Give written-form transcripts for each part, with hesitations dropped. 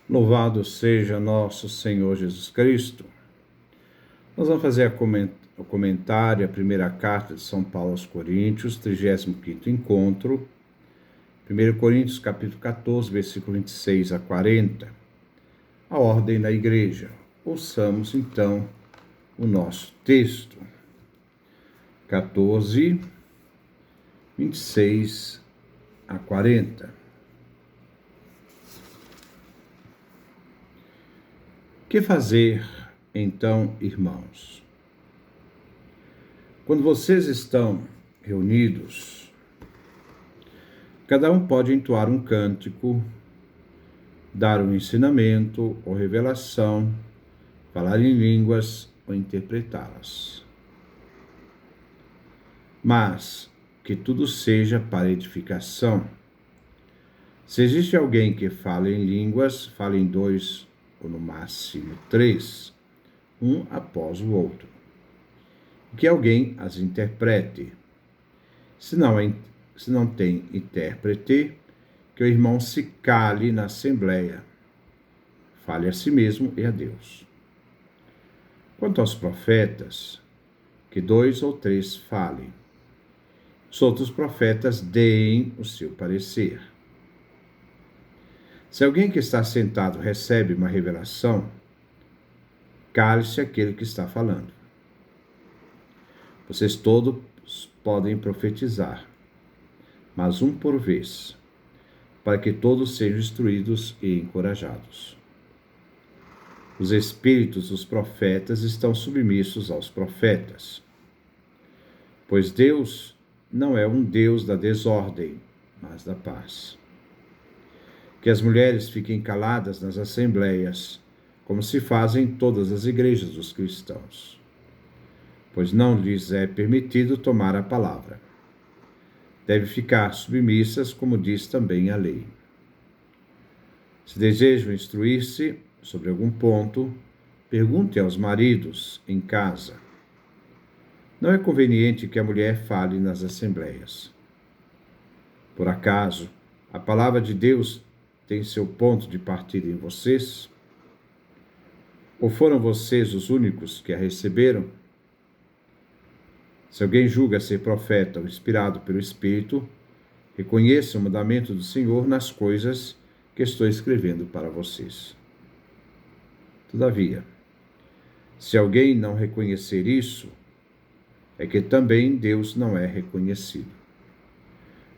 Louvado seja nosso Senhor Jesus Cristo. Nós vamos fazer o comentário, a primeira carta de São Paulo aos Coríntios, 35º encontro, 1 Coríntios capítulo 14, versículo 26 a 40, a ordem da igreja. Ouçamos então o nosso texto. 14, 26 a 40. Que fazer, então, irmãos? Quando vocês estão reunidos, cada um pode entoar um cântico, dar um ensinamento ou revelação, falar em línguas ou interpretá-las. Mas que tudo seja para edificação. Se existe alguém que fala em línguas, fale em 2 ou no máximo 3, um após o outro. Que alguém as interprete. Se não tem intérprete, que o irmão se cale na assembleia, fale a si mesmo e a Deus. Quanto aos profetas, que 2 ou 3 falem. Os outros profetas deem o seu parecer. Se alguém que está sentado recebe uma revelação, cale-se aquele que está falando. Vocês todos podem profetizar, mas um por vez, para que todos sejam instruídos e encorajados. Os espíritos dos profetas estão submissos aos profetas, pois Deus não é um Deus da desordem, mas da paz. Que as mulheres fiquem caladas nas assembleias, como se fazem em todas as igrejas dos cristãos, pois não lhes é permitido tomar a palavra. Devem ficar submissas, como diz também a lei. Se desejam instruir-se sobre algum ponto, pergunte aos maridos em casa. Não é conveniente que a mulher fale nas assembleias. Por acaso, a palavra de Deus tem seu ponto de partida em vocês? Ou foram vocês os únicos que a receberam? Se alguém julga ser profeta ou inspirado pelo Espírito, reconheça o mandamento do Senhor nas coisas que estou escrevendo para vocês. Todavia, se alguém não reconhecer isso, é que também Deus não é reconhecido.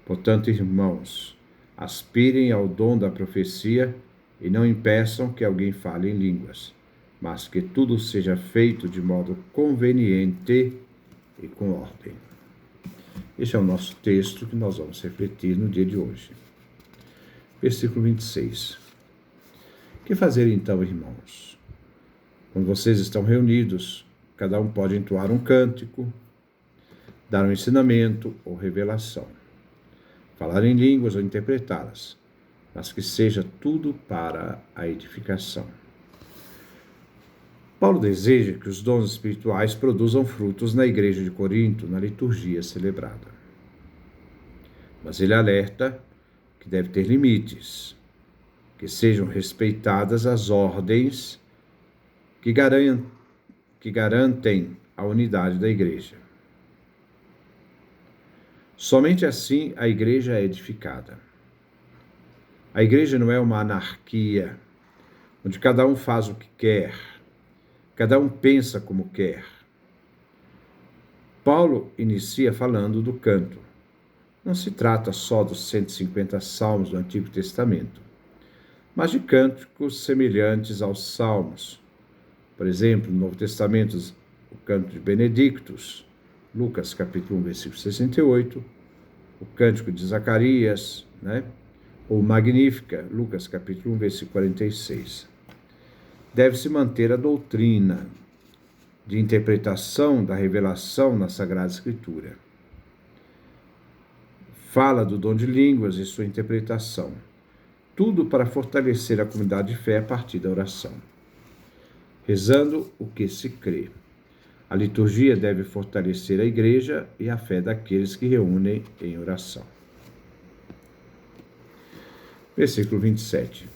Portanto, irmãos, aspirem ao dom da profecia e não impeçam que alguém fale em línguas, mas que tudo seja feito de modo conveniente e com ordem. Este é o nosso texto que nós vamos refletir no dia de hoje. Versículo 26. Que fazer então, irmãos? Quando vocês estão reunidos, cada um pode entoar um cântico, dar um ensinamento ou revelação, falar em línguas ou interpretá-las, mas que seja tudo para a edificação. Paulo deseja que os dons espirituais produzam frutos na igreja de Corinto, na liturgia celebrada. Mas ele alerta que deve ter limites, que sejam respeitadas as ordens que garantem a unidade da igreja. Somente assim a igreja é edificada. A igreja não é uma anarquia, onde cada um faz o que quer, cada um pensa como quer. Paulo inicia falando do canto. Não se trata só dos 150 salmos do Antigo Testamento, mas de cânticos semelhantes aos salmos. Por exemplo, no Novo Testamento, o canto de Benedictus, Lucas capítulo 1, versículo 68, o cântico de Zacarias, ou Magnífica, Lucas capítulo 1, versículo 46. Deve-se manter a doutrina de interpretação da revelação na Sagrada Escritura. Fala do dom de línguas e sua interpretação, tudo para fortalecer a comunidade de fé a partir da oração. Rezando o que se crê. A liturgia deve fortalecer a igreja e a fé daqueles que reúnem em oração. Versículo 27.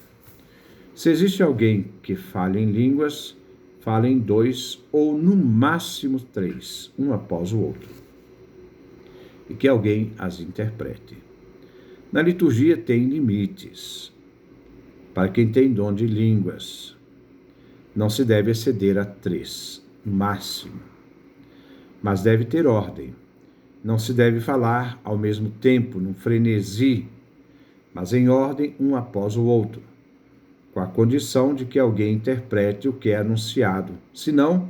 Se existe alguém que fale em línguas, fale em 2 ou no máximo 3, um após o outro, e que alguém as interprete. Na liturgia tem limites para quem tem dom de línguas. Não se deve exceder a 3, no máximo, mas deve ter ordem. Não se deve falar ao mesmo tempo, num frenesi, mas em ordem um após o outro, com a condição de que alguém interprete o que é anunciado. Senão,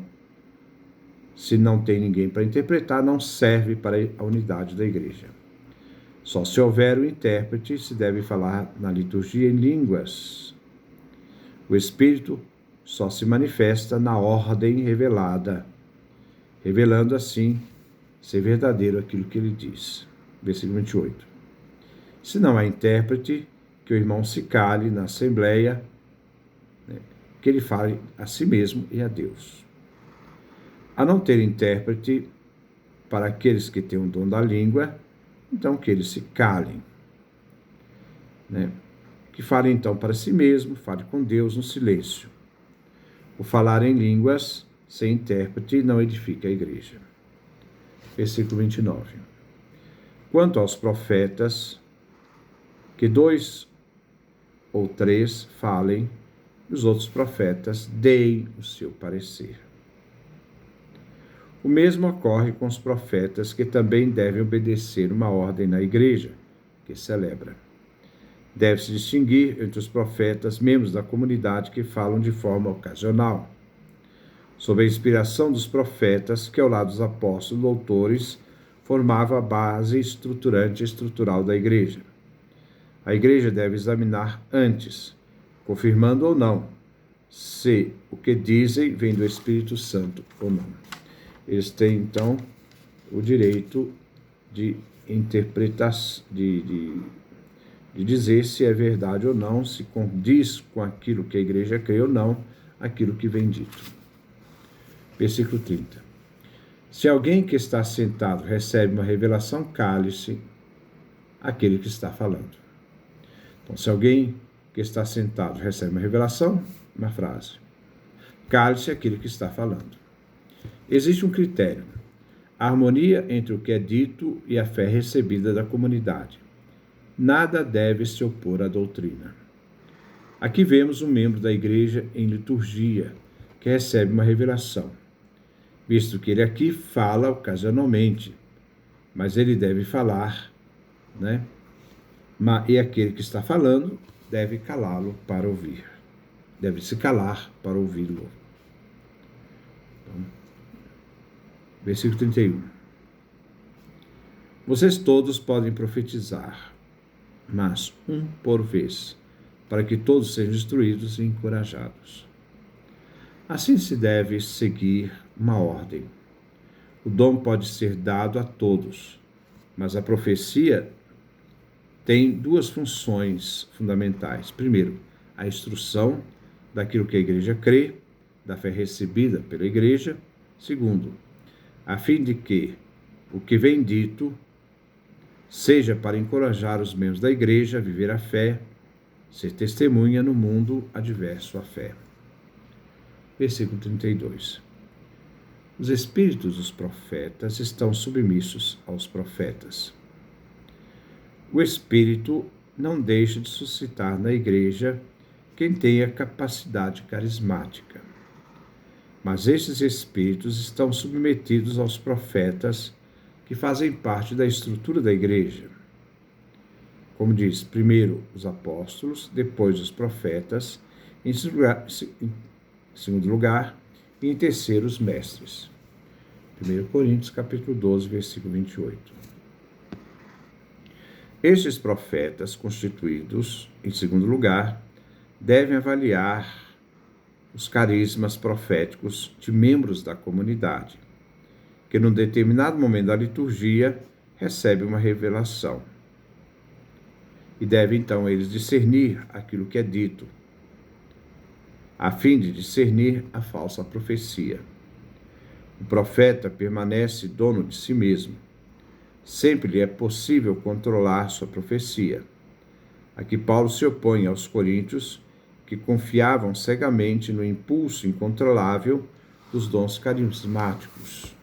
se não tem ninguém para interpretar, não serve para a unidade da igreja. Só se houver o intérprete, se deve falar na liturgia em línguas. O Espírito só se manifesta na ordem revelada, revelando assim ser verdadeiro aquilo que ele diz. Versículo 28. Se não há intérprete, que o irmão se cale na assembleia, que ele fale a si mesmo e a Deus. A não ter intérprete para aqueles que têm o dom da língua, então que eles se calem. Que fale então para si mesmo, fale com Deus no silêncio. O falar em línguas sem intérprete não edifica a igreja. Versículo 29. Quanto aos profetas, que 2 ou 3 falem, e os outros profetas deem o seu parecer. O mesmo ocorre com os profetas, que também devem obedecer uma ordem na igreja, que celebra. Deve-se distinguir entre os profetas, membros da comunidade, que falam de forma ocasional. Sob a inspiração dos profetas, que ao lado dos apóstolos doutores, formava a base estruturante e estrutural da igreja. A igreja deve examinar antes, confirmando ou não, se o que dizem vem do Espírito Santo ou não. Eles têm, então, o direito de interpretar, de dizer se é verdade ou não, se condiz com aquilo que a igreja crê ou não, aquilo que vem dito. Versículo 30. Se alguém que está sentado recebe uma revelação, cale-se aquele que está falando. Então, se alguém que está sentado recebe uma revelação, uma frase, cale-se aquele que está falando. Existe um critério, a harmonia entre o que é dito e a fé recebida da comunidade. Nada deve se opor à doutrina. Aqui vemos um membro da igreja em liturgia, que recebe uma revelação, visto que ele aqui fala ocasionalmente, mas ele deve falar, e aquele que está falando deve calá-lo para ouvir. Deve se calar para ouvi-lo. Então, versículo 31. Vocês todos podem profetizar, mas um por vez, para que todos sejam instruídos e encorajados. Assim se deve seguir uma ordem. O dom pode ser dado a todos, mas a profecia tem 2 funções fundamentais. Primeiro, a instrução daquilo que a igreja crê, da fé recebida pela igreja. Segundo, a fim de que o que vem dito seja para encorajar os membros da igreja a viver a fé, ser testemunha no mundo adverso à fé. Versículo 32. Os espíritos dos profetas estão submissos aos profetas. O Espírito não deixa de suscitar na igreja quem tenha capacidade carismática. Mas estes espíritos estão submetidos aos profetas, que fazem parte da estrutura da igreja. Como diz, primeiro os apóstolos, depois os profetas, em segundo lugar, e em terceiro os mestres. 1 Coríntios capítulo 12, versículo 28. Estes profetas constituídos, em segundo lugar, devem avaliar os carismas proféticos de membros da comunidade, que num determinado momento da liturgia recebe uma revelação. E devem então eles discernir aquilo que é dito, a fim de discernir a falsa profecia. O profeta permanece dono de si mesmo. Sempre lhe é possível controlar sua profecia. Aqui Paulo se opõe aos coríntios, que confiavam cegamente no impulso incontrolável dos dons carismáticos.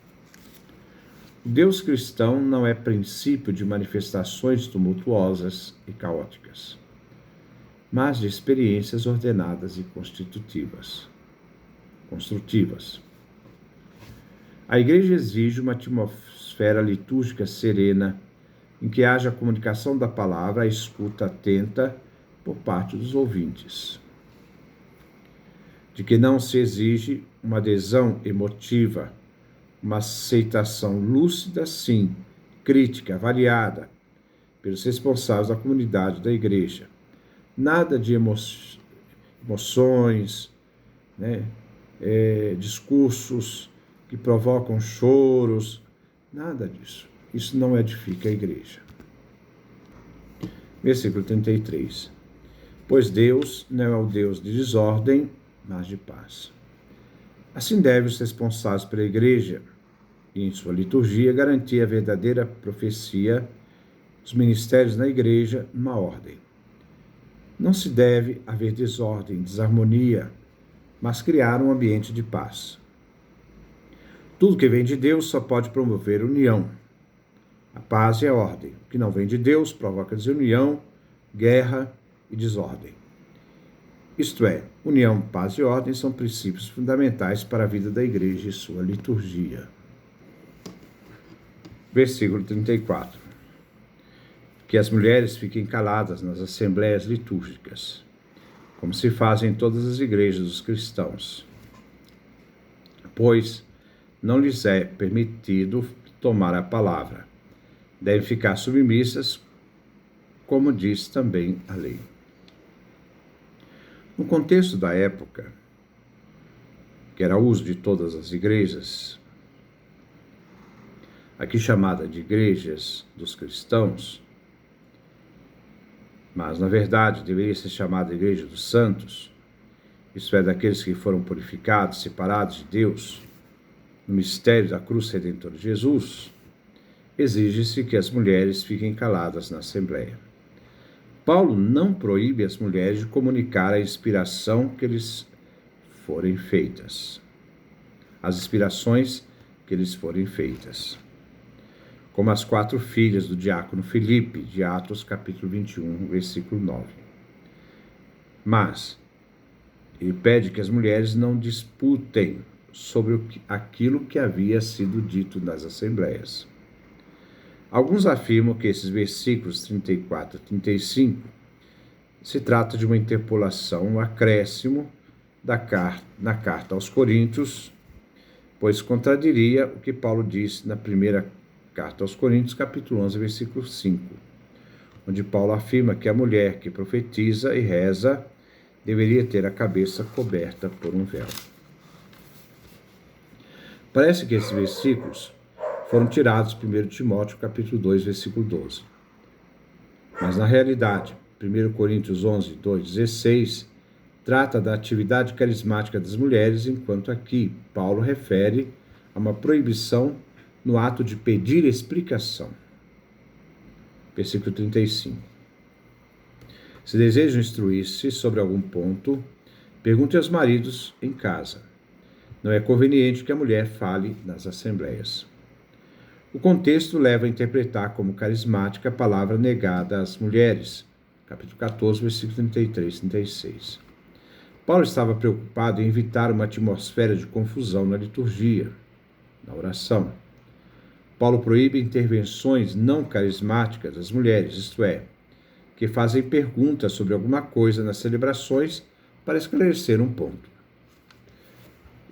O Deus cristão não é princípio de manifestações tumultuosas e caóticas, mas de experiências ordenadas e construtivas. A Igreja exige uma atmosfera litúrgica serena, em que haja a comunicação da palavra, a escuta atenta por parte dos ouvintes. De que não se exige uma adesão emotiva, uma aceitação lúcida, sim, crítica, avaliada pelos responsáveis da comunidade da Igreja. Nada de emoções, discursos que provocam choros, nada disso. Isso não edifica a Igreja. Versículo 33. Pois Deus não é o Deus de desordem, mas de paz. Assim devem os responsáveis pela Igreja e em sua liturgia garantir a verdadeira profecia, os ministérios na Igreja, numa ordem. Não se deve haver desordem, desarmonia, mas criar um ambiente de paz. Tudo que vem de Deus só pode promover união. A paz e a ordem. O que não vem de Deus provoca desunião, guerra e desordem. Isto é, união, paz e ordem são princípios fundamentais para a vida da Igreja e sua liturgia. Versículo 34. Que as mulheres fiquem caladas nas assembleias litúrgicas, como se faz em todas as igrejas dos cristãos, pois não lhes é permitido tomar a palavra. Devem ficar submissas, como diz também a lei. No contexto da época, que era uso de todas as igrejas, aqui chamada de igrejas dos cristãos, mas na verdade deveria ser chamada Igreja dos Santos, isto é, daqueles que foram purificados, separados de Deus, no mistério da cruz redentora de Jesus, exige-se que as mulheres fiquem caladas na Assembleia. Paulo não proíbe as mulheres de comunicar a inspiração que lhes forem feitas, as inspirações que lhes forem feitas, como as 4 filhas do diácono Filipe, de Atos capítulo 21, versículo 9. Mas ele pede que as mulheres não disputem sobre aquilo que havia sido dito nas assembleias. Alguns afirmam que esses versículos 34 e 35 se trata de uma interpolação, um acréscimo na carta aos Coríntios, pois contradiria o que Paulo disse na primeira carta aos Coríntios, capítulo 11, versículo 5, onde Paulo afirma que a mulher que profetiza e reza deveria ter a cabeça coberta por um véu. Parece que esses versículos foram tirados de 1 Timóteo, capítulo 2, versículo 12. Mas, na realidade, 1 Coríntios 11, 2, 16, trata da atividade carismática das mulheres, enquanto aqui Paulo refere a uma proibição no ato de pedir explicação. Versículo 35. Se desejam instruir-se sobre algum ponto, pergunte aos maridos em casa. Não é conveniente que a mulher fale nas assembleias. O contexto leva a interpretar como carismática a palavra negada às mulheres. Capítulo 14, versículo 33 e 36. Paulo estava preocupado em evitar uma atmosfera de confusão na liturgia, na oração. Paulo proíbe intervenções não carismáticas das mulheres, isto é, que fazem perguntas sobre alguma coisa nas celebrações para esclarecer um ponto.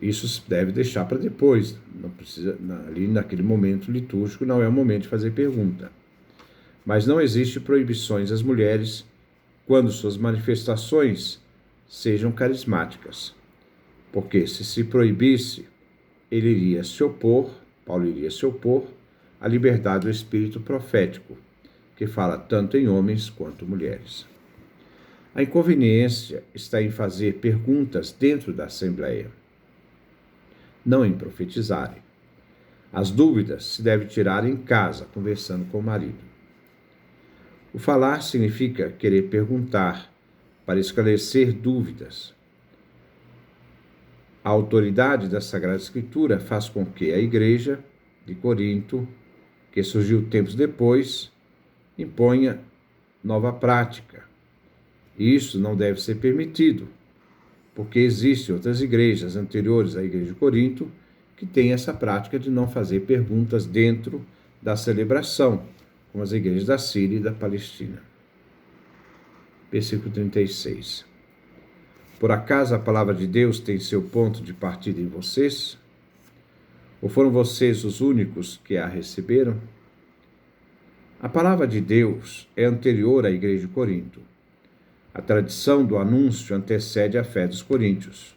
Isso se deve deixar para depois, não precisa, ali naquele momento litúrgico não é o momento de fazer pergunta. Mas não existe proibições às mulheres quando suas manifestações sejam carismáticas, porque se proibisse, Paulo iria se opor à liberdade do espírito profético, que fala tanto em homens quanto mulheres. A inconveniência está em fazer perguntas dentro da Assembleia, não em profetizarem. As dúvidas se deve tirar em casa, conversando com o marido. O falar significa querer perguntar, para esclarecer dúvidas. A autoridade da Sagrada Escritura faz com que a Igreja de Corinto, que surgiu tempos depois, imponha nova prática. E isso não deve ser permitido, porque existem outras igrejas anteriores à Igreja de Corinto que têm essa prática de não fazer perguntas dentro da celebração, como as igrejas da Síria e da Palestina. Versículo 36. Por acaso a palavra de Deus tem seu ponto de partida em vocês? Ou foram vocês os únicos que a receberam? A palavra de Deus é anterior à Igreja de Corinto. A tradição do anúncio antecede a fé dos coríntios.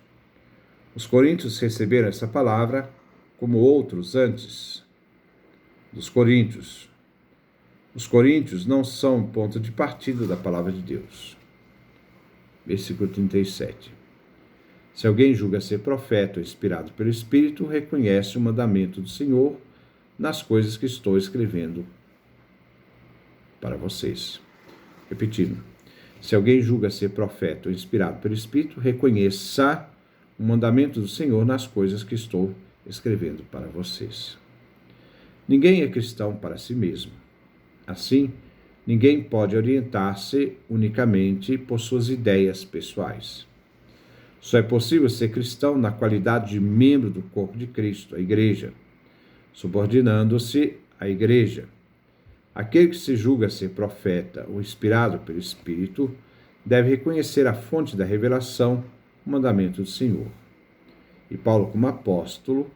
Os coríntios receberam essa palavra como outros antes dos coríntios. Os coríntios não são ponto de partida da palavra de Deus. Versículo 37. Se alguém julga ser profeta ou inspirado pelo Espírito, reconhece o mandamento do Senhor nas coisas que estou escrevendo para vocês. Repetindo. Se alguém julga ser profeta ou inspirado pelo Espírito, reconheça o mandamento do Senhor nas coisas que estou escrevendo para vocês. Ninguém é cristão para si mesmo. Assim, ninguém pode orientar-se unicamente por suas ideias pessoais. Só é possível ser cristão na qualidade de membro do corpo de Cristo, a Igreja, subordinando-se à Igreja. Aquele que se julga ser profeta ou inspirado pelo Espírito deve reconhecer a fonte da revelação, o mandamento do Senhor. E Paulo, como apóstolo,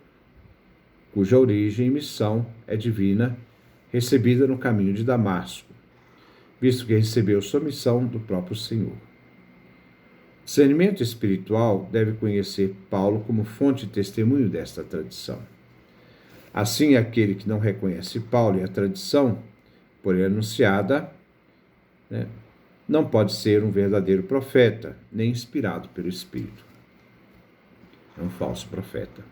cuja origem e missão é divina, recebida no caminho de Damasco, visto que recebeu sua missão do próprio Senhor. O discernimento espiritual deve conhecer Paulo como fonte de testemunho desta tradição. Assim, aquele que não reconhece Paulo e a tradição por ele anunciada, não pode ser um verdadeiro profeta, nem inspirado pelo Espírito. É um falso profeta.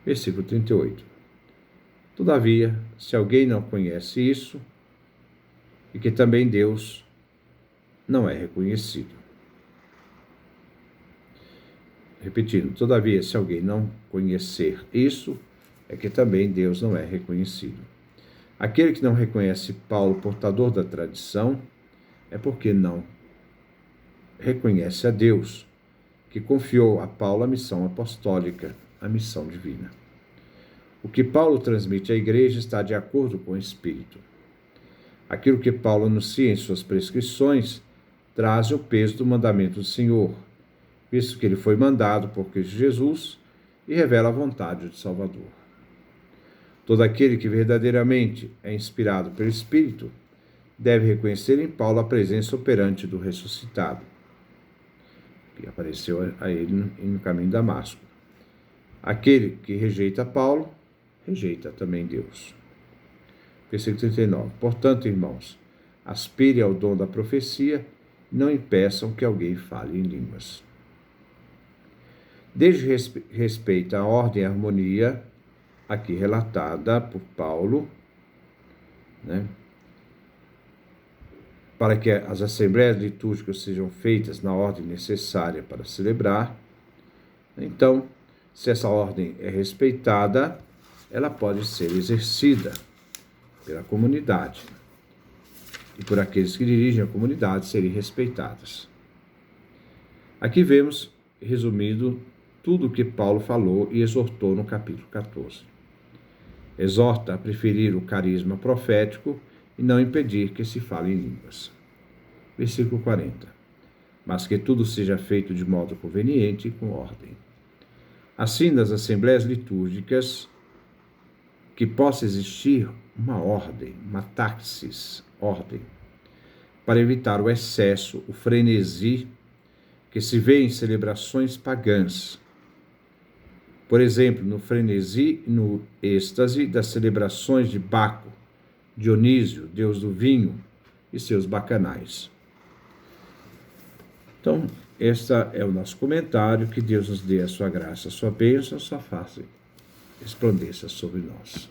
Versículo 38. Todavia, se alguém não conhece isso, e que também Deus não é reconhecido. Repetindo, todavia, se alguém não conhecer isso, é que também Deus não é reconhecido. Aquele que não reconhece Paulo portador da tradição é porque não reconhece a Deus, que confiou a Paulo a missão apostólica, a missão divina. O que Paulo transmite à igreja está de acordo com o Espírito. Aquilo que Paulo anuncia em suas prescrições traz o peso do mandamento do Senhor, visto que ele foi mandado por Cristo Jesus e revela a vontade do Salvador. Todo aquele que verdadeiramente é inspirado pelo Espírito deve reconhecer em Paulo a presença operante do ressuscitado, que apareceu a ele no caminho de Damasco. Aquele que rejeita Paulo, rejeita também Deus. Versículo 39. Portanto, irmãos, aspire ao dom da profecia e não impeçam que alguém fale em línguas. Desde respeito à ordem e harmonia, aqui relatada por Paulo, para que as assembleias litúrgicas sejam feitas na ordem necessária para celebrar. Então, se essa ordem é respeitada, ela pode ser exercida pela comunidade e por aqueles que dirigem a comunidade serem respeitadas. Aqui vemos, resumido, tudo o que Paulo falou e exortou no capítulo 14. Exorta a preferir o carisma profético e não impedir que se fale em línguas. Versículo 40. Mas que tudo seja feito de modo conveniente e com ordem. Assim, nas assembleias litúrgicas, que possa existir uma ordem, uma taxis, ordem, para evitar o excesso, o frenesi que se vê em celebrações pagãs. Por exemplo, no frenesi e no êxtase das celebrações de Baco, Dionísio, deus do vinho, e seus bacanais. Então, este é o nosso comentário. Que Deus nos dê a sua graça, a sua bênção, a sua face resplandeça sobre nós.